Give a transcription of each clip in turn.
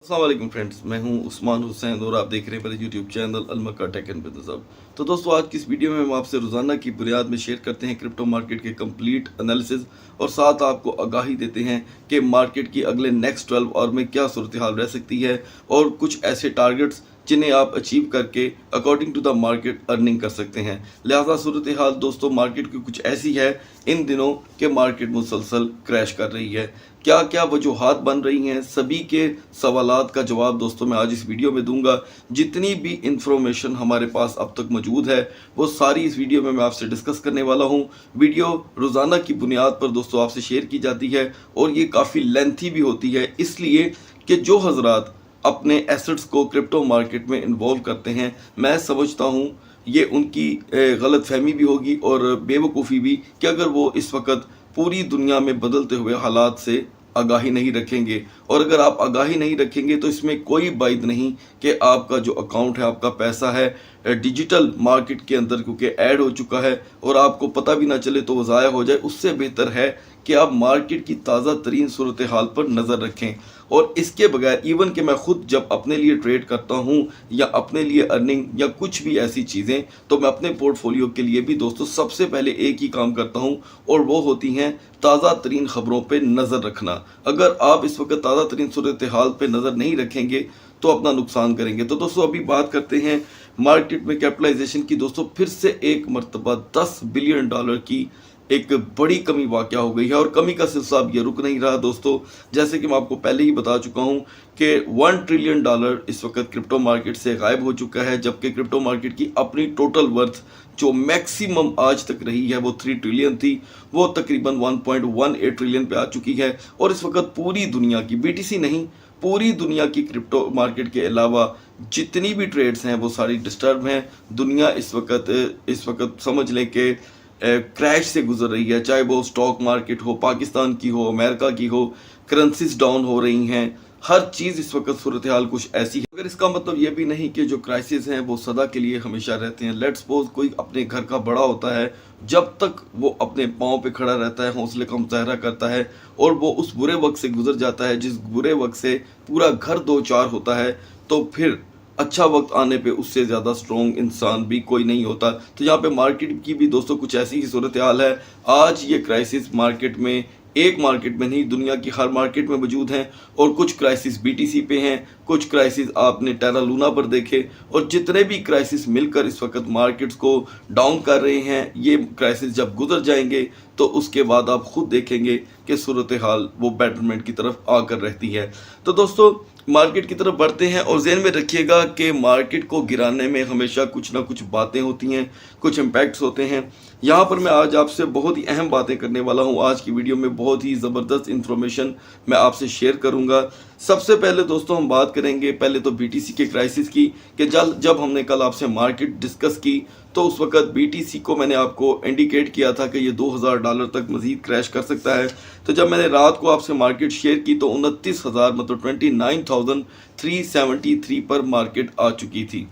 अस्सलाम वालेकुम फ्रेंड्स, मैं हूं उस्मान हुसैन और आप देख रहे हैं मेरे यूट्यूब चैनल अलमका टेक एंड बिजनेस हब। तो दोस्तों, आज की इस वीडियो में हम आपसे रोज़ाना की बुनियाद में शेयर करते हैं क्रिप्टो मार्केट के कंप्लीट एनालिसिस और साथ आपको आगाही देते हैं कि मार्केट की अगले नेक्स्ट 12 आवर में क्या सूरत हाल रह सकती है और कुछ ऐसे टारगेट्स जिन्हें आप अचीव करके according to the market earning कर सकते हैं। लिहाजा सूरत हाल दोस्तों मार्केट की कुछ ऐसी है इन दिनों के मार्केट मुसलसल क्रैश कर रही है। क्या क्या वजूहात बन रही हैं, सभी के सवालात का जवाब दोस्तों मैं आज इस वीडियो में दूंगा। जितनी भी इंफॉर्मेशन हमारे पास अब तक मौजूद है वो सारी इस वीडियो में मैं आपसे डिस्कस करने वाला हूं। वीडियो रोज़ाना की बुनियाद पर दोस्तों आपसे शेयर की जाती है और ये काफ़ी लेंथी भी होती है, इसलिए कि जो हजरात अपने एसेट्स को क्रिप्टो मार्केट में इन्वॉल्व करते हैं, मैं समझता हूँ ये उनकी गलत फहमी भी होगी और बेवकूफ़ी भी कि अगर वो इस वक्त पूरी दुनिया में बदलते हुए हालात से आगाही नहीं रखेंगे। और अगर आप आगाही नहीं रखेंगे तो इसमें कोई बात नहीं कि आपका जो अकाउंट है, आपका पैसा है डिजिटल मार्केट के अंदर क्योंकि ऐड हो चुका है और आपको पता भी ना चले तो वो ज़ाया हो जाए। उससे बेहतर है कि आप मार्केट की ताज़ा तरीन सूरत हाल पर नज़र रखें। और इसके बगैर इवन कि मैं खुद जब अपने लिए ट्रेड करता हूं या अपने लिए अर्निंग या कुछ भी ऐसी चीज़ें, तो मैं अपने पोर्टफोलियो के लिए भी दोस्तों सबसे पहले एक ही काम करता हूं और वो होती हैं ताज़ा तरीन ख़बरों पे नज़र रखना। अगर आप इस वक्त ताज़ा तरीन सूरत हाल पर नज़र नहीं रखेंगे तो अपना नुकसान करेंगे। तो दोस्तों अभी बात करते हैं मार्केट में कैपिटलाइजेशन की। दोस्तों फिर से एक मरतबा $10 बिलियन की एक बड़ी कमी वाक़या हो गई है और कमी का सिलसिला अब ये रुक नहीं रहा दोस्तों। जैसे कि मैं आपको पहले ही बता चुका हूँ कि $1 ट्रिलियन इस वक्त क्रिप्टो मार्केट से गायब हो चुका है, जबकि क्रिप्टो मार्केट की अपनी टोटल वर्थ जो मैक्सिमम आज तक रही है वो 3 ट्रिलियन थी, वो तकरीबन 1.18 ट्रिलियन पे आ चुकी है। और इस वक्त पूरी दुनिया की BTC नहीं, पूरी दुनिया की क्रिप्टो मार्केट के अलावा जितनी भी ट्रेड्स हैं वो सारी डिस्टर्ब हैं। दुनिया इस वक्त समझ लें कि क्रैश से गुजर रही है, चाहे वो स्टॉक मार्केट हो, पाकिस्तान की हो, अमेरिका की हो, करेंसीज डाउन हो रही हैं। हर चीज़ इस वक्त सूरत हाल कुछ ऐसी है। अगर इसका मतलब ये भी नहीं कि जो क्राइसिस हैं वो सदा के लिए हमेशा रहते हैं। लेट्स सपोज कोई अपने घर का बड़ा होता है, जब तक वो अपने पाँव पे खड़ा रहता है, हौसले का मुजाहरा करता है और वो उस बुरे वक्त से गुजर जाता है जिस बुरे वक्त से पूरा घर दो चार होता है, तो फिर अच्छा वक्त आने पे उससे ज़्यादा स्ट्रॉन्ग इंसान भी कोई नहीं होता। तो यहाँ पे मार्केट की भी दोस्तों कुछ ऐसी ही सूरत हाल है। आज ये क्राइसिस मार्केट में, एक मार्केट में नहीं दुनिया की हर मार्केट में मौजूद हैं और कुछ क्राइसिस BTC पे हैं, कुछ क्राइसिस आपने टेरा लूना पर देखे और जितने भी क्राइसिस मिलकर इस वक्त मार्केट्स को डाउन कर रहे हैं, ये क्राइसिस जब गुजर जाएंगे तो उसके बाद आप खुद देखेंगे कि सूरत हाल वो बेटरमेंट की तरफ आकर रहती है। तो दोस्तों मार्केट की तरफ बढ़ते हैं और ज़हन में रखिएगा कि मार्केट को गिराने में हमेशा कुछ ना कुछ बातें होती हैं, कुछ इम्पैक्ट्स होते हैं। यहाँ पर मैं आज आपसे बहुत ही अहम बातें करने वाला हूँ। आज की वीडियो में बहुत ही ज़बरदस्त इंफॉर्मेशन मैं आपसे शेयर करूँगा। सबसे पहले दोस्तों हम बात करेंगे पहले तो BTC के क्राइसिस की, कि जब हमने कल आपसे मार्केट डिस्कस की तो उस वक्त BTC को मैंने आपको इंडिकेट किया था कि ये $2000 तक मज़ीद क्रैश कर सकता है। तो जब मैंने रात को आपसे मार्केट शेयर की तो 29,000 मतलब 29,373 पर मार्केट आ चुकी थी।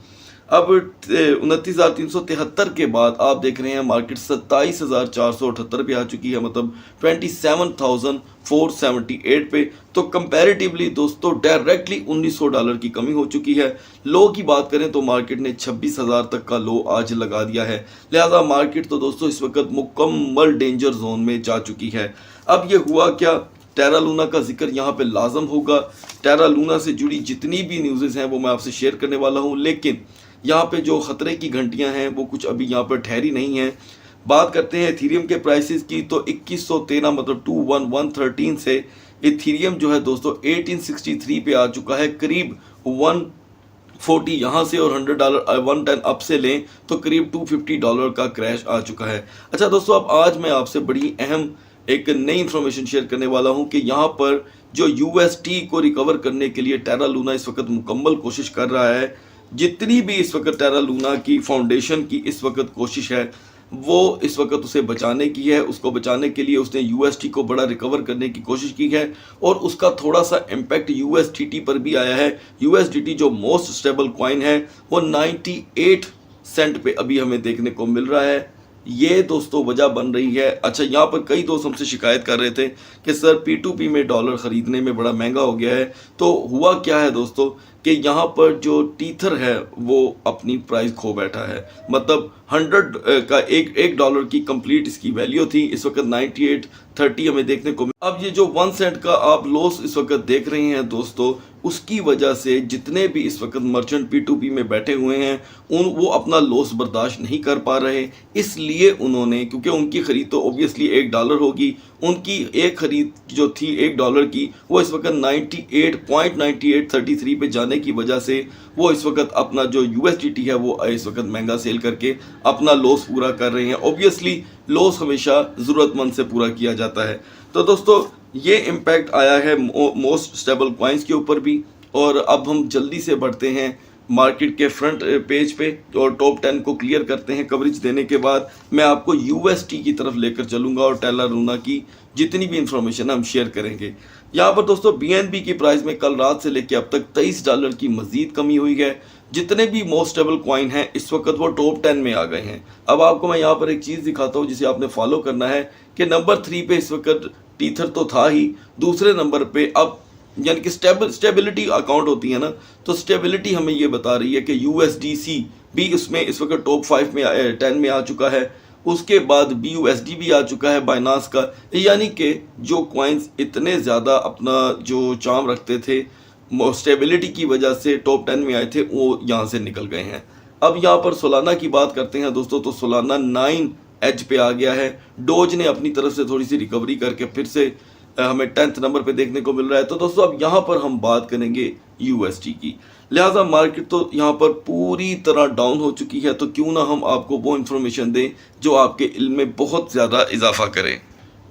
अब 29,373 के बाद आप देख रहे हैं मार्केट 27,478 पे आ चुकी है, मतलब 27,478 पे। तो कंपैरेटिवली दोस्तों डायरेक्टली $1900 की कमी हो चुकी है। लो की बात करें तो मार्केट ने 26,000 तक का लो आज लगा दिया है। लिहाजा मार्केट तो दोस्तों इस वक्त मुकम्मल डेंजर जोन में जा चुकी है। अब ये हुआ क्या, टेरा लूना का जिक्र यहाँ पे लाजम होगा। टेरा लूना से जुड़ी जितनी भी न्यूज़ हैं वो मैं आपसे शेयर करने वाला हूँ, लेकिन यहाँ पे जो ख़तरे की घंटियाँ हैं वो कुछ अभी यहाँ पर ठहरी नहीं हैं। बात करते हैं इथीरियम के प्राइसेस की तो 2113 मतलब 21113 से इथीरियम जो है दोस्तों 1863 पे आ चुका है। करीब 140 यहाँ से और $100 110 अप से लें तो करीब $250 का क्रैश आ चुका है। अच्छा दोस्तों, अब आज मैं आपसे बड़ी अहम एक नई इन्फॉर्मेशन शेयर करने वाला हूं कि यहाँ पर जो UST को रिकवर करने के लिए टेरा लूना इस वक्त मुकम्मल कोशिश कर रहा है। जितनी भी इस वक्त टेरा लूना की फाउंडेशन की इस वक्त कोशिश है वो इस वक्त उसे बचाने की है। उसको बचाने के लिए उसने UST को बड़ा रिकवर करने की कोशिश की है और उसका थोड़ा सा इम्पैक्ट USDT पर भी आया है। USDT जो मोस्ट स्टेबल कॉइन है वो 98 सेंट पे अभी हमें देखने को मिल रहा है। ये दोस्तों वजह बन रही है। अच्छा, यहाँ पर कई दोस्त हमसे शिकायत कर रहे थे कि सर P2P में डॉलर ख़रीदने में बड़ा महंगा हो गया है। तो हुआ क्या है दोस्तों कि यहाँ पर जो टीथर है वो अपनी प्राइस खो बैठा है। मतलब 100 का एक डॉलर की कंप्लीट इसकी वैल्यू थी, इस वक्त 98.30 हमें देखने को। अब ये जो 1 सेंट का आप लॉस इस वक्त देख रहे हैं दोस्तों, उसकी वजह से जितने भी इस वक्त मर्चेंट P2P में बैठे हुए हैं वो अपना लॉस बर्दाश्त नहीं कर पा रहे। इसलिए उन्होंने, क्योंकि उनकी ख़रीद तो ऑब्वियसली $1 होगी, उनकी एक ख़रीद जो थी $1 की वो इस वक्त 98.9833 पे जाने की वजह से वो इस वक्त अपना जो USDT है वो इस वक्त महंगा सेल करके अपना लॉस पूरा कर रहे हैं। ऑब्वियसली लॉस हमेशा ज़रूरतमंद से पूरा किया जाता है। तो दोस्तों ये इम्पैक्ट आया है मोस्ट स्टेबल कॉइन्स के ऊपर भी। और अब हम जल्दी से बढ़ते हैं मार्केट के फ्रंट पेज पे और टॉप 10 को क्लियर करते हैं। कवरेज देने के बाद मैं आपको UST की तरफ लेकर चलूँगा और टेरा लूना की जितनी भी इंफॉर्मेशन हम शेयर करेंगे। यहाँ पर दोस्तों BNB की प्राइस में कल रात से लेकर अब तक $23 की मजीद कमी हुई है। जितने भी मोस्ट स्टेबल कॉइन हैं इस वक्त वो टॉप 10 में आ गए हैं। अब आपको मैं यहाँ पर एक चीज़ दिखाता हूँ जिसे आपने फॉलो करना है कि नंबर 3 पे इस वक्त टीथर तो था ही, दूसरे नंबर पे अब यानी कि स्टेबिलिटी अकाउंट होती है ना, तो स्टेबिलिटी हमें ये बता रही है कि USDC भी उसमें इस वक्त टॉप 5 में 10 में आ चुका है। उसके बाद BUSD भी आ चुका है बाइनांस का। यानी कि जो कॉइन्स इतने ज़्यादा अपना जो चार्म रखते थे स्टेबिलिटी की वजह से टॉप 10 में आए थे, वो यहाँ से निकल गए हैं। अब यहाँ पर सोलाना की बात करते हैं दोस्तों, तो सोलाना 9 एज पे आ गया है। डोज ने अपनी तरफ से थोड़ी सी रिकवरी करके फिर से हमें 10th नंबर पे देखने को मिल रहा है। तो दोस्तों अब यहाँ पर हम बात करेंगे USD की। लिहाजा मार्केट तो यहाँ पर पूरी तरह डाउन हो चुकी है, तो क्यों ना हम आपको वो इन्फॉर्मेशन दें जो आपके इल्म में बहुत ज़्यादा इजाफा करे।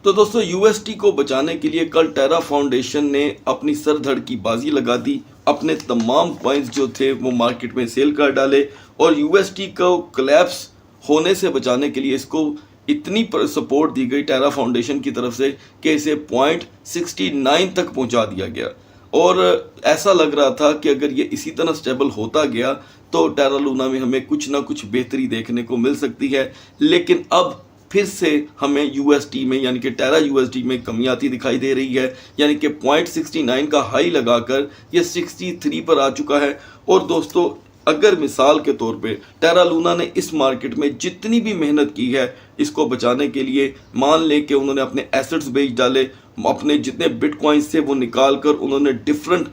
तो दोस्तों USD को बचाने के लिए कल टेरा फाउंडेशन ने अपनी सर धड़ की बाजी लगा दी, अपने तमाम कॉइन्स जो थे वो मार्केट में सेल कर डाले और USD को कोलैप्स होने से बचाने के लिए इसको इतनी सपोर्ट दी गई टेरा फाउंडेशन की तरफ से कि इसे 0.69 तक पहुंचा दिया गया। और ऐसा लग रहा था कि अगर ये इसी तरह स्टेबल होता गया तो टेरा लूना में हमें कुछ ना कुछ बेहतरी देखने को मिल सकती है। लेकिन अब फिर से हमें USD में यानी कि टेरा USD में कमी आती दिखाई दे रही है। यानी कि 0.69 का हाई लगाकर ये 63 पर आ चुका है। और दोस्तों अगर मिसाल के तौर पे टेरा लूना ने इस मार्केट में जितनी भी मेहनत की है इसको बचाने के लिए, मान ले कि उन्होंने अपने एसेट्स बेच डाले, अपने जितने बिटकॉइंस थे वो निकाल कर उन्होंने डिफरेंट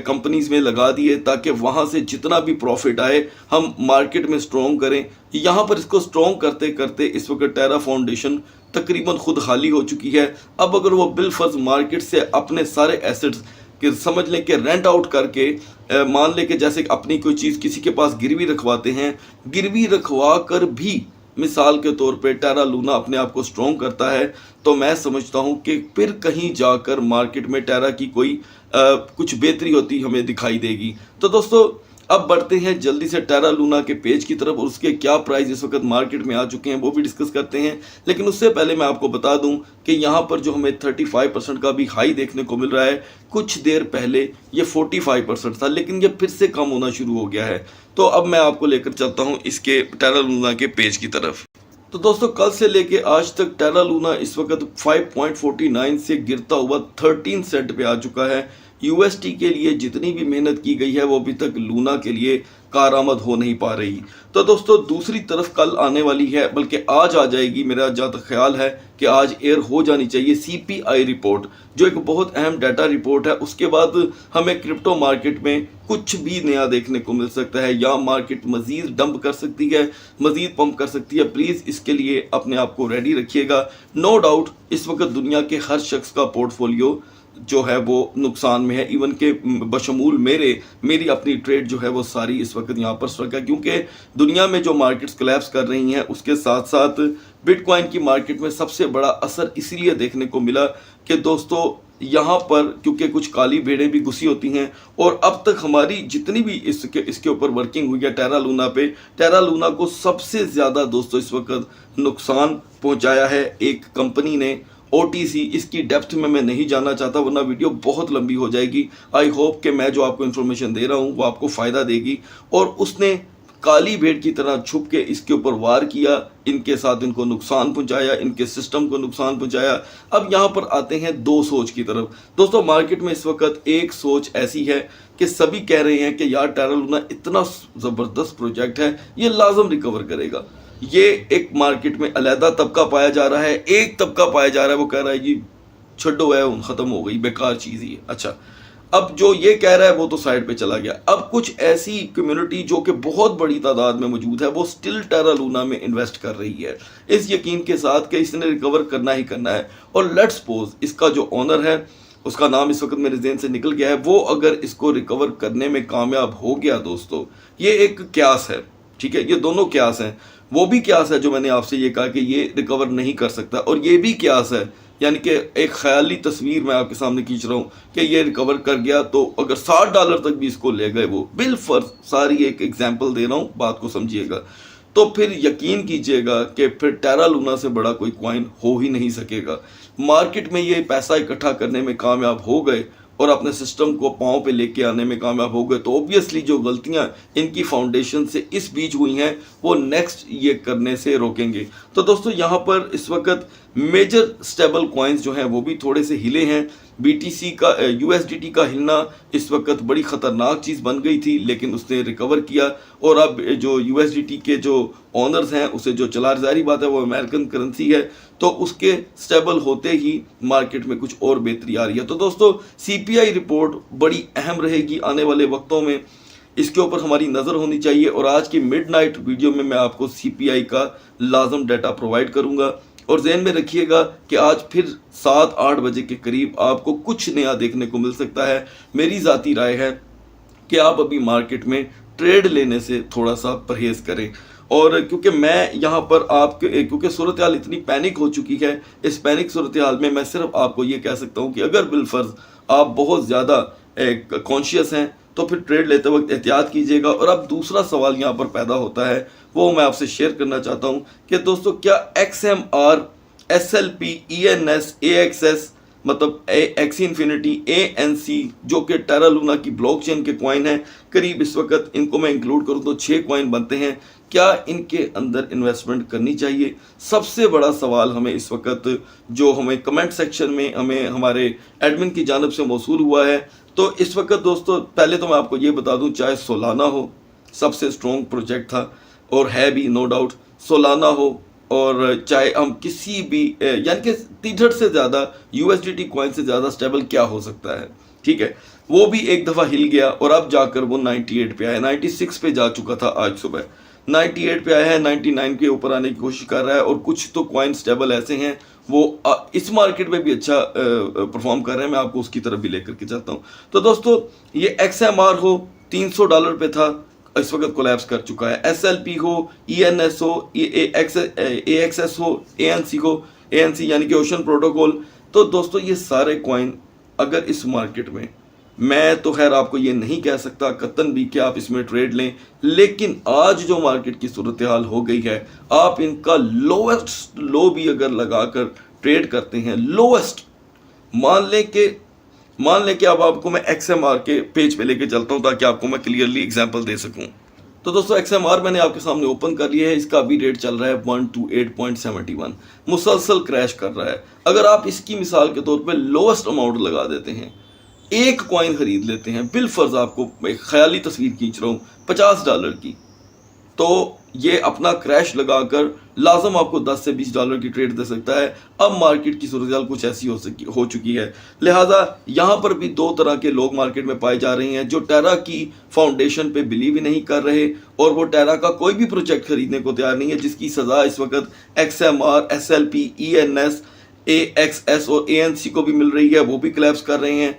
कंपनीज में लगा दिए ताकि वहाँ से जितना भी प्रॉफिट आए हम मार्केट में स्ट्रॉन्ग करें। यहाँ पर इसको स्ट्रॉन्ग करते करते इस वक्त टेरा फाउंडेशन तकरीबन खुद खाली हो चुकी है। अब अगर वो बिलफर्ज मार्केट से अपने सारे एसेट्स कि समझ लें कि रेंट आउट करके मान लें कि जैसे अपनी कोई चीज़ किसी के पास गिरवी रखवाते हैं, गिरवी रखवा कर भी मिसाल के तौर पे टेरा लूना अपने आप को स्ट्रॉन्ग करता है, तो मैं समझता हूं कि फिर कहीं जाकर मार्केट में टेरा की कोई कुछ बेहतरी होती हमें दिखाई देगी। तो दोस्तों अब बढ़ते हैं जल्दी से टेरा लूना के पेज की तरफ और उसके क्या प्राइस इस वक्त मार्केट में आ चुके हैं वो भी डिस्कस करते हैं। लेकिन उससे पहले मैं आपको बता दूं कि यहाँ पर जो हमें 35% का भी हाई देखने को मिल रहा है, कुछ देर पहले ये 45% था लेकिन ये फिर से कम होना शुरू हो गया है। तो अब मैं आपको लेकर चलता हूँ इसके टेरा लूना के पेज की तरफ। तो दोस्तों कल से लेके आज तक टेरा लूना इस वक्त 5.49 से गिरता हुआ 13 सेंट पे आ चुका है। USD के लिए जितनी भी मेहनत की गई है वो अभी तक लूना के लिए कारआमद हो नहीं पा रही। तो दोस्तों दूसरी तरफ कल आने वाली है, बल्कि आज आ जाएगी, मेरा जहाँ तक ख्याल है कि आज एयर हो जानी चाहिए CPI रिपोर्ट, जो एक बहुत अहम डाटा रिपोर्ट है। उसके बाद हमें क्रिप्टो मार्केट में कुछ भी नया देखने को मिल सकता है या मार्केट मजीद डंप कर सकती है, मजीद पंप कर सकती है। प्लीज़ इसके लिए अपने आप को रेडी रखिएगा। नो डाउट इस वक्त दुनिया के हर शख्स का पोर्टफोलियो जो है वो नुकसान में है, इवन के बशमूल मेरी अपनी ट्रेड जो है वो सारी इस वक्त यहाँ पर स्ट्रक है, क्योंकि दुनिया में जो मार्केट्स कोलैप्स कर रही हैं उसके साथ साथ बिटकॉइन की मार्केट में सबसे बड़ा असर इसलिए देखने को मिला कि दोस्तों यहाँ पर क्योंकि कुछ काली भेड़ें भी घुसी होती हैं और अब तक हमारी जितनी भी इसके ऊपर वर्किंग हुई है टेरा लूना पे, टेरा लूना को सबसे ज़्यादा दोस्तों इस वक्त नुकसान पहुँचाया है एक कंपनी ने, OTC। इसकी डेप्थ में मैं नहीं जानना चाहता वरना वीडियो बहुत लंबी हो जाएगी। आई होप कि मैं जो आपको इन्फॉर्मेशन दे रहा हूँ वो आपको फ़ायदा देगी। और उसने काली भेड़ की तरह छुप के इसके ऊपर वार किया, इनके साथ इनको नुकसान पहुंचाया, इनके सिस्टम को नुकसान पहुंचाया। अब यहाँ पर आते हैं दो सोच की तरफ। दोस्तों मार्केट में इस वक्त एक सोच ऐसी है कि सभी कह रहे हैं कि यार टेरा लूना इतना ज़बरदस्त प्रोजेक्ट है, ये लाजम रिकवर करेगा। ये एक मार्केट में अलहदा तबका पाया जा रहा है, एक तबका पाया जा रहा है वो कह रहा है जी छड्डो है, ख़त्म हो गई, बेकार चीज़ ही है। अच्छा, अब जो ये कह रहा है वो तो साइड पे चला गया। अब कुछ ऐसी कम्युनिटी जो कि बहुत बड़ी तादाद में मौजूद है वो स्टिल टेरा लूना में इन्वेस्ट कर रही है, इस यकीन के साथ कि इसने रिकवर करना ही करना है। और लेट्स सपोज इसका जो ओनर है, उसका नाम इस वक्त मेरे ज़हन से निकल गया है, वो अगर इसको रिकवर करने में कामयाब हो गया दोस्तों, ये एक क्यास है, ठीक है, ये दोनों क्यास हैं। वो भी क्यास है जो मैंने आपसे ये कहा कि ये रिकवर नहीं कर सकता, और ये भी क्यास है, यानी कि एक ख्याली तस्वीर मैं आपके सामने खींच रहा हूँ कि ये रिकवर कर गया तो अगर $60 तक भी इसको ले गए वो, बिलफर्ज सारी एक एग्जांपल दे रहा हूँ, बात को समझिएगा, तो फिर यकीन कीजिएगा कि फिर टेरा लूना से बड़ा कोई कॉइन हो ही नहीं सकेगा। मार्केट में ये पैसा इकट्ठा करने में कामयाब हो गए और अपने सिस्टम को पाँव पे लेके आने में कामयाब हो गए, तो ऑब्वियसली जो गलतियां इनकी फाउंडेशन से इस बीच हुई हैं वो नेक्स्ट ये करने से रोकेंगे। तो दोस्तों यहाँ पर इस वक्त मेजर स्टेबल कॉइन्स जो हैं वो भी थोड़े से हिले हैं। BTC का USDT का हिलना इस वक्त बड़ी ख़तरनाक चीज़ बन गई थी, लेकिन उसने रिकवर किया, और अब जो USDT के जो ऑनर्स हैं उसे जो चला, ज़ाहिर बात है वो अमेरिकन करेंसी है, तो उसके स्टेबल होते ही मार्केट में कुछ और बेहतरी आ रही है। तो दोस्तों CPI रिपोर्ट बड़ी अहम रहेगी आने वाले वक्तों में, इसके ऊपर हमारी नज़र होनी चाहिए, और आज की मिडनाइट वीडियो में मैं आपको CPI का लाजम डाटा प्रोवाइड करूँगा। और जहन में रखिएगा कि आज फिर 7-8 बजे के करीब आपको कुछ नया देखने को मिल सकता है। मेरी ज़ाती राय है कि आप अभी मार्केट में ट्रेड लेने से थोड़ा सा परहेज़ करें, और क्योंकि मैं यहाँ पर आपके, क्योंकि सूरत हाल इतनी पैनिक हो चुकी है, इस पैनिक सूरत हाल में मैं सिर्फ आपको ये कह सकता हूँ कि अगर बिलफर्ज आप बहुत ज़्यादा कॉन्शियस हैं तो फिर ट्रेड लेते वक्त एहतियात कीजिएगा। और अब दूसरा सवाल यहाँ पर पैदा होता है, वो मैं आपसे शेयर करना चाहता हूँ कि दोस्तों क्या XMR, SLP, ENS, AXS मतलब एक्सी इन्फिनिटी, ANC जो कि टेरा लूना की ब्लॉकचेन के कॉइन है, करीब इस वक्त इनको मैं इंक्लूड करूँ तो 6 कॉइन बनते हैं, क्या इनके अंदर इन्वेस्टमेंट करनी चाहिए? सबसे बड़ा सवाल हमें इस वक्त जो हमें कमेंट सेक्शन में हमें हमारे एडमिन की जानिब से मौसूल हुआ है। तो इस वक्त दोस्तों पहले तो मैं आपको ये बता दूं, चाहे सोलाना हो, सबसे स्ट्रॉन्ग प्रोजेक्ट था और है भी नो डाउट, सोलाना हो, और चाहे हम किसी भी यानी कि 63 से ज़्यादा USDT कॉइन से ज़्यादा स्टेबल क्या हो सकता है, ठीक है, वो भी एक दफ़ा हिल गया और अब जाकर वो 98 पे आया, 96 पे जा चुका था आज सुबह, 98 पे आया है, 99 के ऊपर आने की कोशिश कर रहा है। और कुछ तो कॉइन स्टेबल ऐसे हैं वो इस मार्केट में भी अच्छा परफॉर्म कर रहे हैं, मैं आपको उसकी तरफ भी लेकर के चलता हूँ। तो दोस्तों ये XMR हो $300 पे था, इस वक्त कोलैप्स कर चुका है। SLP हो, ENS हो, AXS हो, ANC यानी कि ओशन प्रोटोकॉल। तो दोस्तों ये सारे कॉइन अगर इस मार्केट में, मैं तो खैर आपको ये नहीं कह सकता कतन भी कि आप इसमें ट्रेड लें, लेकिन आज जो मार्केट की सूरत हाल हो गई है, आप इनका लोएस्ट लो भी अगर लगाकर ट्रेड करते हैं, लोएस्ट मान लें कि अब आपको मैं XMR के पेज पे लेके चलता हूं ताकि आपको मैं क्लियरली एग्जांपल दे सकूं। तो दोस्तों XMR मैंने आपके सामने ओपन कर लिया है, इसका अभी रेट चल रहा है 128.71, मुसलसल क्रैश कर रहा है। अगर आप इसकी मिसाल के तौर पे लोएस्ट अमाउंट लगा देते हैं, एक कॉइन खरीद लेते हैं, बिलफर्ज आपको एक ख्याली तस्वीर खींच रहा हूँ $50 की, तो ये अपना क्रैश लगाकर लाजम आपको 10 से $20 की ट्रेड दे सकता है। अब मार्केट की सूरत कुछ ऐसी हो चुकी है, लिहाजा यहाँ पर भी दो तरह के लोग मार्केट में पाए जा रहे हैं, जो टेरा की फाउंडेशन पे बिलीव ही नहीं कर रहे और वो टेरा का कोई भी प्रोजेक्ट खरीदने को तैयार नहीं है, जिसकी सज़ा इस वक्त XMR, SLP, ENS, AXS और ANC को भी मिल रही है, वो भी कोलैप्स कर रहे हैं,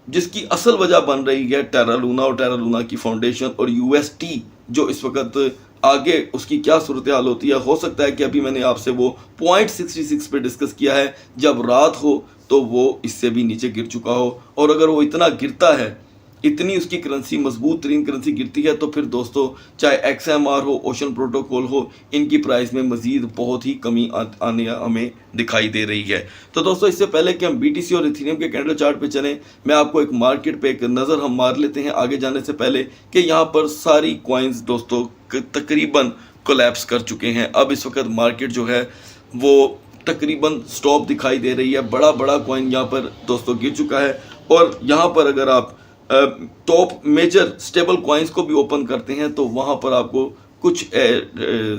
जिसकी असल वजह बन रही है टेरा लूना और टेरा लूना की फाउंडेशन और UST जो इस वक्त आगे उसकी क्या सूरत हाल होती है। हो सकता है कि अभी मैंने आपसे वो 0.66 पे डिस्कस किया है, जब रात हो तो वो इससे भी नीचे गिर चुका हो, और अगर वो इतना गिरता है, इतनी उसकी करेंसी मजबूत तरीन करेंसी गिरती है तो फिर दोस्तों चाहे XMR हो, ओशन प्रोटोकॉल हो, इनकी प्राइस में मजीद बहुत ही कमी आने हमें दिखाई दे रही है। तो दोस्तों इससे पहले कि हम BTC और इथेरियम के कैंडल चार्ट पे चलें, मैं आपको एक मार्केट पे एक नज़र हम मार लेते हैं आगे जाने से पहले कि यहाँ पर सारी कॉइन्स दोस्तों तकरीबन कोलैप्स कर चुके हैं। अब इस वक्त मार्केट जो है वो तकरीबन स्टॉप दिखाई दे रही है। बड़ा बड़ा कॉइन यहाँ पर दोस्तों गिर चुका है। और यहाँ पर अगर आप टॉप मेजर स्टेबल कॉइन्स को भी ओपन करते हैं तो वहाँ पर आपको कुछ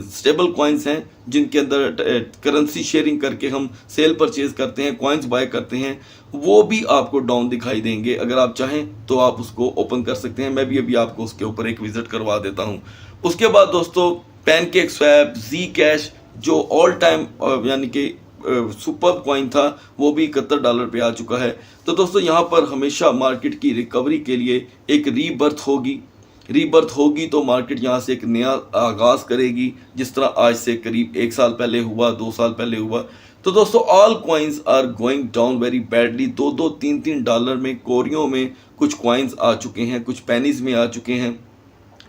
स्टेबल कॉइन्स हैं जिनके अंदर करेंसी शेयरिंग करके हम सेल परचेज करते हैं, कॉइन्स बाय करते हैं, वो भी आपको डाउन दिखाई देंगे। अगर आप चाहें तो आप उसको ओपन कर सकते हैं। मैं भी अभी आपको उसके ऊपर एक विजिट करवा देता हूं। उसके बाद दोस्तों पैनकेक स्वैप, Zcash जो ऑल टाइम यानी कि सुपर कॉइन था वो भी $71 पे आ चुका है। तो दोस्तों यहाँ पर हमेशा मार्केट की रिकवरी के लिए एक रीबर्थ होगी तो मार्केट यहाँ से एक नया आगाज़ करेगी, जिस तरह आज से करीब 1 साल पहले हुआ, 2 साल पहले हुआ। तो दोस्तों all coins are going down very badly. $2 $3 $3 में कोरियों में कुछ कॉइन्स आ चुके हैं, कुछ पेनीज में आ चुके हैं।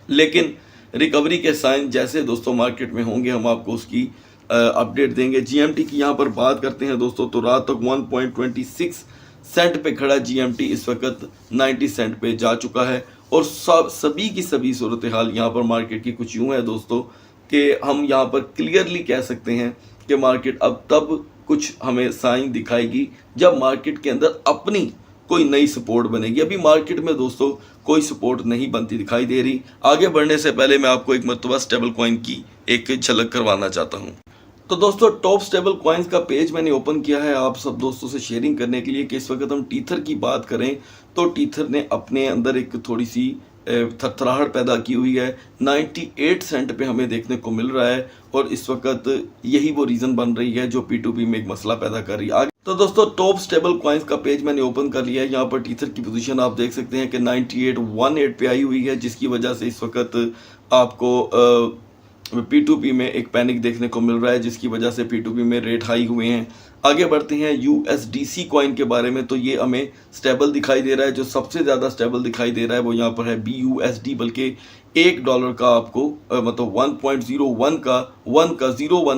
लेकिन रिकवरी के साइन जैसे दोस्तों मार्केट में होंगे हम आपको उसकी अपडेट देंगे। GMT की यहाँ पर बात करते हैं दोस्तों तो रात तक 1.26 सेंट पे खड़ा GMT इस वक्त 90 सेंट पे जा चुका है। और सभी की सभी सूरत हाल यहाँ पर मार्केट की कुछ यूँ है दोस्तों कि हम यहाँ पर क्लियरली कह सकते हैं कि मार्केट अब तब कुछ हमें साइन दिखाएगी जब मार्केट के अंदर अपनी कोई नई सपोर्ट बनेगी। अभी मार्केट में दोस्तों कोई सपोर्ट नहीं बनती दिखाई दे रही। आगे बढ़ने से पहले मैं आपको एक मरतबा स्टेबल कॉइन की एक झलक करवाना चाहता हूँ। तो दोस्तों टॉप स्टेबल कॉइन्स का पेज मैंने ओपन किया है आप सब दोस्तों से शेयरिंग करने के लिए कि इस वक्त हम टीथर की बात करें तो टीथर ने अपने अंदर एक थोड़ी सी थरथराहट पैदा की हुई है। 98 सेंट पे हमें देखने को मिल रहा है और इस वक्त यही वो रीज़न बन रही है जो P2P में एक मसला पैदा कर रही है। आगे तो दोस्तों टॉप स्टेबल कॉइन्स का पेज मैंने ओपन कर लिया है। यहाँ पर टीथर की पोजीशन आप देख सकते हैं कि 9818 पे आई हुई है, जिसकी वजह से इस वक्त आपको P2P में एक पैनिक देखने को मिल रहा है, जिसकी वजह से P2P में रेट हाई हुए हैं। आगे बढ़ते हैं USDC कॉइन के बारे में तो ये हमें स्टेबल दिखाई दे रहा है। जो सबसे ज़्यादा स्टेबल दिखाई दे रहा है वो यहाँ पर है BUSD, बल्कि $1 का आपको मतलब 1.01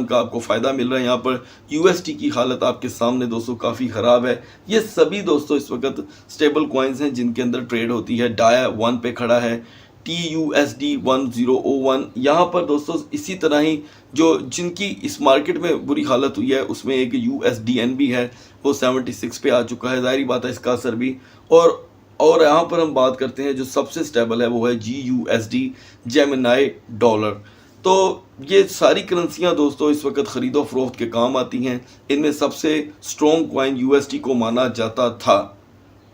का आपको फ़ायदा मिल रहा है। यहाँ पर USD की हालत आपके सामने दोस्तों काफ़ी ख़राब है। ये सभी दोस्तों इस वक्त स्टेबल कॉइन्स हैं जिनके अंदर ट्रेड होती है। DAI 1 पे खड़ा है, TUSD 1001। यहाँ पर दोस्तों इसी तरह ही जो जिनकी इस मार्केट में बुरी हालत हुई है उसमें एक USDN भी है, वो 76 पे आ चुका है। ज़ाहिर बात है इसका असर भी। और यहाँ पर हम बात करते हैं जो सबसे स्टेबल है वो है GUSD जेमिनी डॉलर। तो ये सारी करेंसियाँ दोस्तों इस वक्त ख़रीदो फरोख्त के काम आती हैं। इनमें सबसे स्ट्रॉन्ग कॉइन USD को माना जाता था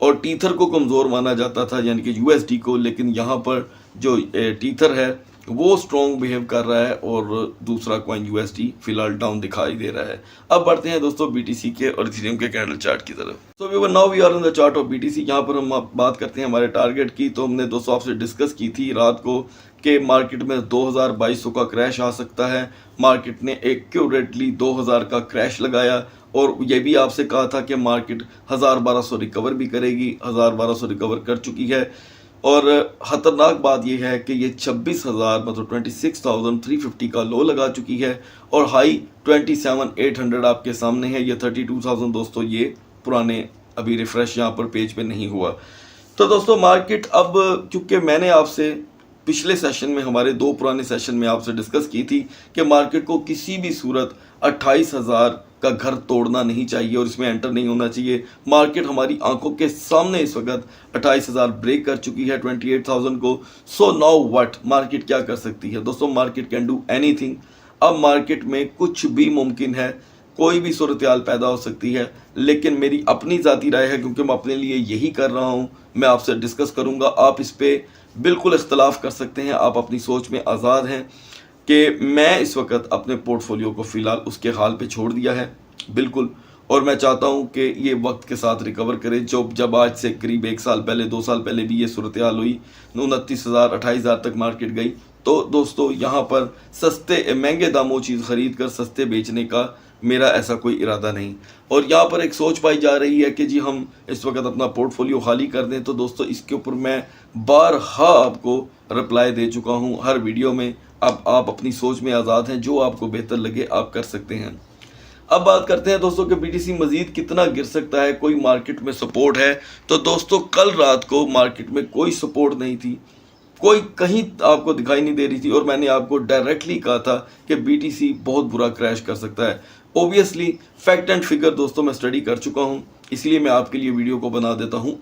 और टीथर को कमज़ोर माना जाता था यानी कि USD को। लेकिन यहाँ पर जो टीथर है वो स्ट्रॉन्ग बिहेव कर रहा है और दूसरा कॉइन USD फिलहाल डाउन दिखाई दे रहा है। अब बढ़ते हैं दोस्तों BTC के और इथेरियम के कैंडल चार्ट की तरफ। तो now we are on the chart of BTC। यहाँ पर हम बात करते हैं हमारे टारगेट की। तो हमने दोस्तों आपसे डिस्कस की थी रात को कि मार्केट में 2200 का क्रैश आ सकता है। मार्केट ने एक्यूरेटली 2000 का क्रैश लगाया और ये भी आपसे कहा था कि मार्केट 1000-1200 रिकवर भी करेगी। 1000-1200 रिकवर कर चुकी है। और ख़तरनाक बात यह है कि ये 26,000 मतलब 26,350 का लो लगा चुकी है और हाई 27,800 आपके सामने है। ये 32,000 दोस्तों ये पुराने अभी रिफ़्रेश यहाँ पर पेज पे नहीं हुआ। तो दोस्तों मार्केट अब क्योंकि मैंने आपसे पिछले सेशन में हमारे 2 पुराने सेशन में आपसे डिस्कस की थी कि मार्केट को किसी भी सूरत 28,000 का घर तोड़ना नहीं चाहिए और इसमें एंटर नहीं होना चाहिए। मार्केट हमारी आंखों के सामने इस वक्त 28,000 ब्रेक कर चुकी है 28,000 को। सो नाउ व्हाट, मार्केट क्या कर सकती है दोस्तों? Market can do anything. अब मार्केट में कुछ भी मुमकिन है, कोई भी सूरत हाल पैदा हो सकती है। लेकिन मेरी अपनी ज़ाती राय है, क्योंकि मैं अपने लिए यही कर रहा हूँ, मैं आपसे डिस्कस करूँगा। आप इस पर बिल्कुल इख्तलाफ कर सकते हैं, आप अपनी सोच में आज़ाद हैं। कि मैं इस वक्त अपने पोर्टफोलियो को फ़िलहाल उसके हाल पे छोड़ दिया है बिल्कुल। और मैं चाहता हूँ कि ये वक्त के साथ रिकवर करे। जब आज से करीब 1 साल पहले 2 साल पहले भी ये सूरत हाल हुई, 29,000 28,000 तक मार्केट गई। तो दोस्तों यहाँ पर सस्ते महंगे दामों चीज़ ख़रीद कर सस्ते बेचने का मेरा ऐसा कोई इरादा नहीं। और यहाँ पर एक सोच पाई जा रही है कि जी हम इस वक्त अपना पोर्टफोलियो खाली कर दें। तो दोस्तों इसके ऊपर मैं बारहा आपको रिप्लाई दे चुका हूँ हर वीडियो में। अब आप अपनी सोच में आज़ाद हैं, जो आपको बेहतर लगे आप कर सकते हैं। अब बात करते हैं दोस्तों कि बीटीसी मजीद कितना गिर सकता है, कोई मार्केट में सपोर्ट है। तो दोस्तों कल रात को मार्केट में कोई सपोर्ट नहीं थी, कोई कहीं आपको दिखाई नहीं दे रही थी, और मैंने आपको डायरेक्टली कहा था कि बीटीसी बहुत बुरा क्रैश कर सकता है। ओबियसली फैक्ट एंड फिगर दोस्तों मैं स्टडी कर चुका हूं, इसलिए मैं आपके लिए वीडियो को बना देता हूं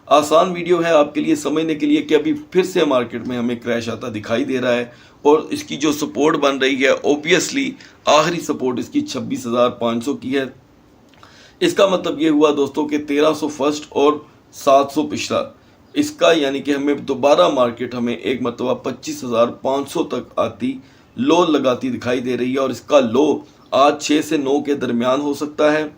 आसान वीडियो है आपके लिए समझने के लिए कि अभी फिर से मार्केट में हमें क्रैश आता दिखाई दे रहा है। और इसकी जो सपोर्ट बन रही है ओबियसली आखिरी सपोर्ट इसकी 26,500 की है। इसका मतलब ये हुआ दोस्तों कि 1300 फर्स्ट और 700 पिछला, इसका यानी कि हमें दोबारा मार्केट हमें एक मरतबा 25,500 तक आती लो लगाती दिखाई दे रही है। और इसका लो आज 6 से 9 के दरमियान हो सकता है,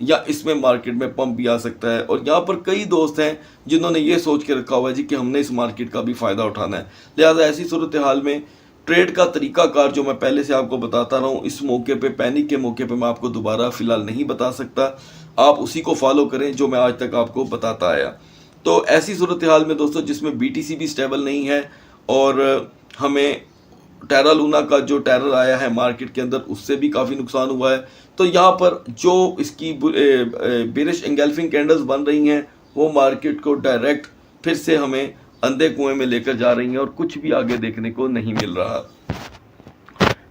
या इसमें मार्केट में पंप भी आ सकता है। और यहाँ पर कई दोस्त हैं जिन्होंने ये सोच के रखा हुआ है जी कि हमने इस मार्केट का भी फ़ायदा उठाना है। लिहाजा ऐसी सूरत हाल में ट्रेड का तरीकाकार जो मैं पहले से आपको बताता रहा हूँ, इस मौके पे पैनिक के मौके पे मैं आपको दोबारा फ़िलहाल नहीं बता सकता। आप उसी को फॉलो करें जो मैं आज तक आपको बताता आया। तो ऐसी सूरत हाल में दोस्तों जिसमें बीटीसी भी स्टेबल नहीं है और हमें टेरा लूना का जो टेरर आया है मार्केट के अंदर उससे भी काफ़ी नुकसान हुआ है। तो यहाँ पर जो इसकी बेरिश एंगल्फिंग कैंडल्स बन रही हैं वो मार्केट को डायरेक्ट फिर से हमें अंधे कुएं में लेकर जा रही हैं और कुछ भी आगे देखने को नहीं मिल रहा।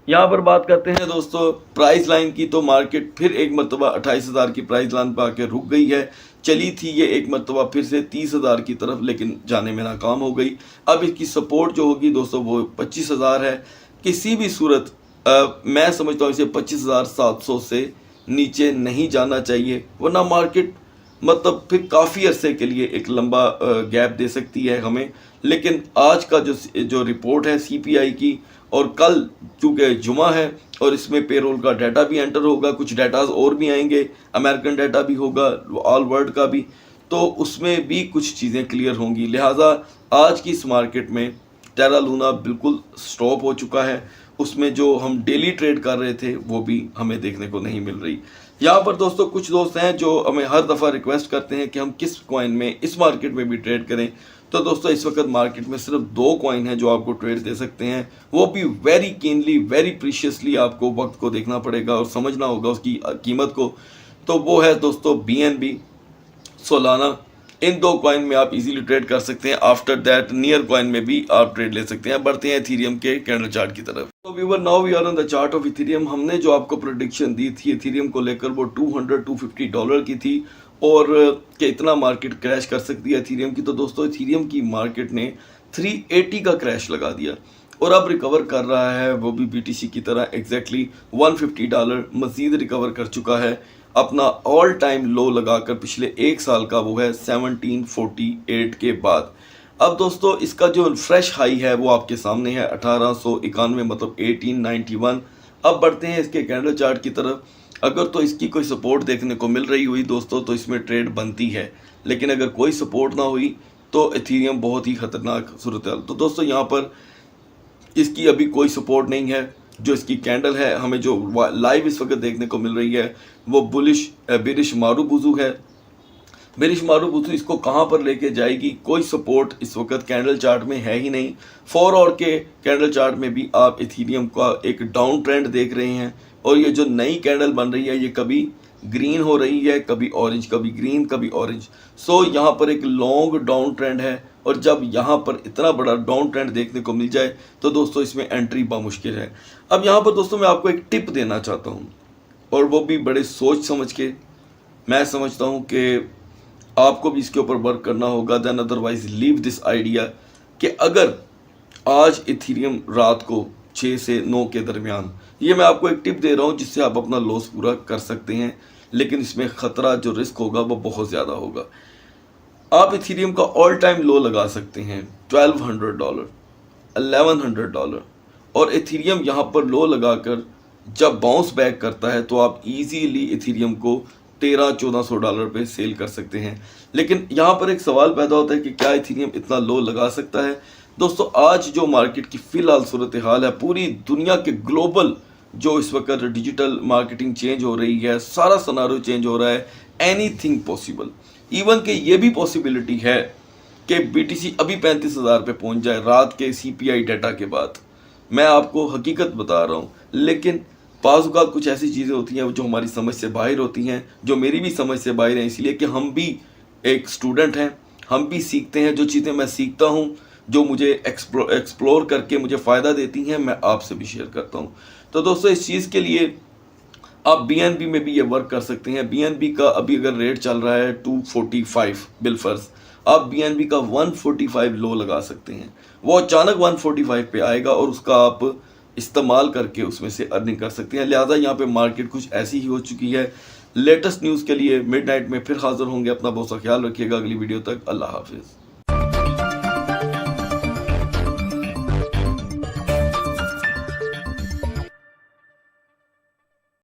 यहाँ पर बात करते हैं दोस्तों प्राइस लाइन की, तो मार्केट फिर एक मरतबा 28,000 की प्राइस लाइन पर आके रुक गई है। चली थी ये एक मरतबा फिर से 30,000 की तरफ, लेकिन जाने में नाकाम हो गई। अब इसकी सपोर्ट जो होगी दोस्तों वो 25,000 है। किसी भी सूरत मैं समझता हूँ इसे 25,700 से नीचे नहीं जाना चाहिए, वरना मार्केट मतलब फिर काफ़ी अरसे के लिए एक लंबा गैप दे सकती है हमें। लेकिन आज का जो रिपोर्ट है सीपीआई की, और कल चूँकि जुमा है और इसमें पेरोल का डाटा भी एंटर होगा, कुछ डाटाज और भी आएंगे, अमेरिकन डाटा भी होगा, ऑल वर्ल्ड का भी, तो उसमें भी कुछ चीज़ें क्लियर होंगी। लिहाजा आज की इस मार्केट में टेरा लूना बिल्कुल स्टॉप हो चुका है, उसमें जो हम डेली ट्रेड कर रहे थे वो भी हमें देखने को नहीं मिल रही। यहाँ पर दोस्तों कुछ दोस्त हैं जो हमें हर दफ़ा रिक्वेस्ट करते हैं कि हम किस कॉइन में इस मार्केट में भी ट्रेड करें। तो दोस्तों इस वक्त मार्केट में सिर्फ 2 कॉइन हैं जो आपको ट्रेड दे सकते हैं, वो भी वेरी कीनली वेरी प्रीशियसली आपको वक्त को देखना पड़ेगा और समझना होगा उसकी कीमत को। तो वो है दोस्तों BNB, सोलाना। इन 2 कॉइन में आप इजीली ट्रेड कर सकते हैं। आफ्टर दैट नियर कॉइन में भी आप ट्रेड ले सकते हैं। बढ़ते हैं इथेरियम के कैंडल चार्ट की तरफ। तो viewer now we are on the chart of Ethereum. हमने जो आपको प्रेडिक्शन दी थी इथेरियम को लेकर वो $200-250 की थी, और कि इतना मार्केट क्रैश कर सकती है इथेरियम की। तो दोस्तों इथेरियम की मार्केट ने 380 का क्रैश लगा दिया और अब रिकवर कर रहा है, वो भी बीटीसी की तरह एग्जैक्टली $150 मजीद रिकवर कर चुका है। अपना ऑल टाइम लो लगाकर पिछले 1 साल का वो है 1748 के बाद। अब दोस्तों इसका जो फ्रेश हाई है वो आपके सामने है 1891, मतलब 1891। अब बढ़ते हैं इसके कैंडल चार्ट की तरफ। अगर तो इसकी कोई सपोर्ट देखने को मिल रही हुई दोस्तों तो इसमें ट्रेड बनती है, लेकिन अगर कोई सपोर्ट ना हुई तो इथेरियम बहुत ही खतरनाक सूरत है। तो दोस्तों यहाँ पर इसकी अभी कोई सपोर्ट नहीं है। जो इसकी कैंडल है हमें जो लाइव इस वक्त देखने को मिल रही है वो बेरिश मारूबुजू है। बेरिश मारूबुजू इसको कहाँ पर लेके जाएगी, कोई सपोर्ट इस वक्त कैंडल चार्ट में है ही नहीं। 4 आवर के कैंडल चार्ट में भी आप इथेरियम का एक डाउन ट्रेंड देख रहे हैं, और ये जो नई कैंडल बन रही है ये कभी ग्रीन हो रही है, कभी ऑरेंज, कभी ग्रीन, कभी ऑरेंज। सो यहाँ पर एक लॉन्ग डाउन ट्रेंड है, और जब यहाँ पर इतना बड़ा डाउन ट्रेंड देखने को मिल जाए तो दोस्तों इसमें एंट्री बामुश्किल है। अब यहाँ पर दोस्तों मैं आपको एक टिप देना चाहता हूँ, और वो भी बड़े सोच समझ के। मैं समझता हूँ कि आपको भी इसके ऊपर वर्क करना होगा, then otherwise leave this idea, कि अगर आज इथेरियम रात को 6 से 9 के दरमियान, ये मैं आपको एक टिप दे रहा हूँ जिससे आप अपना लॉस पूरा कर सकते हैं, लेकिन इसमें ख़तरा जो रिस्क होगा वो बहुत ज़्यादा होगा। आप इथेरियम का ऑल टाइम लो लगा सकते हैं $1,200, $1,100, और इथेरियम यहाँ पर लो लगाकर जब बाउंस बैक करता है तो आप इजीली इथेरियम को $1,300-1,400 पे सेल कर सकते हैं। लेकिन यहाँ पर एक सवाल पैदा होता है कि क्या इथेरियम इतना लो लगा सकता है। दोस्तों आज जो मार्केट की फ़िलहाल सूरत हाल है, पूरी दुनिया के ग्लोबल जो इस वक्त डिजिटल मार्केटिंग चेंज हो रही है, सारा सिनारियो चेंज हो रहा है, एनीथिंग पॉसिबल। इवन कि ये भी पॉसिबिलिटी है कि बीटीसी अभी 35,000 पे पहुंच जाए रात के सीपीआई डाटा के बाद। मैं आपको हकीकत बता रहा हूँ, लेकिन बाज़-औक़ात कुछ ऐसी चीज़ें होती हैं जो हमारी समझ से बाहर होती हैं, जो मेरी भी समझ से बाहर हैं, इसलिए कि हम भी एक स्टूडेंट हैं, हम भी सीखते हैं। जो चीज़ें मैं सीखता हूँ, जो मुझे एक्सप्लोर करके मुझे फ़ायदा देती हैं, मैं आपसे भी शेयर करता हूँ। तो दोस्तों, इस चीज़ के लिए आप बीएनबी में भी ये वर्क कर सकते हैं। बीएनबी का अभी अगर रेट चल रहा है 245 बिलफर्ज, आप बीएनबी का 145 लो लगा सकते हैं। वो अचानक 145 पे आएगा और उसका आप इस्तेमाल करके उसमें से अर्निंग कर सकते हैं। लिहाजा यहाँ पे मार्केट कुछ ऐसी ही हो चुकी है। लेटेस्ट न्यूज़ के लिए मिडनाइट में फिर हाजिर होंगे। अपना बहुत सा ख्याल रखिएगा। अगली वीडियो तक अल्लाह हाफिज़।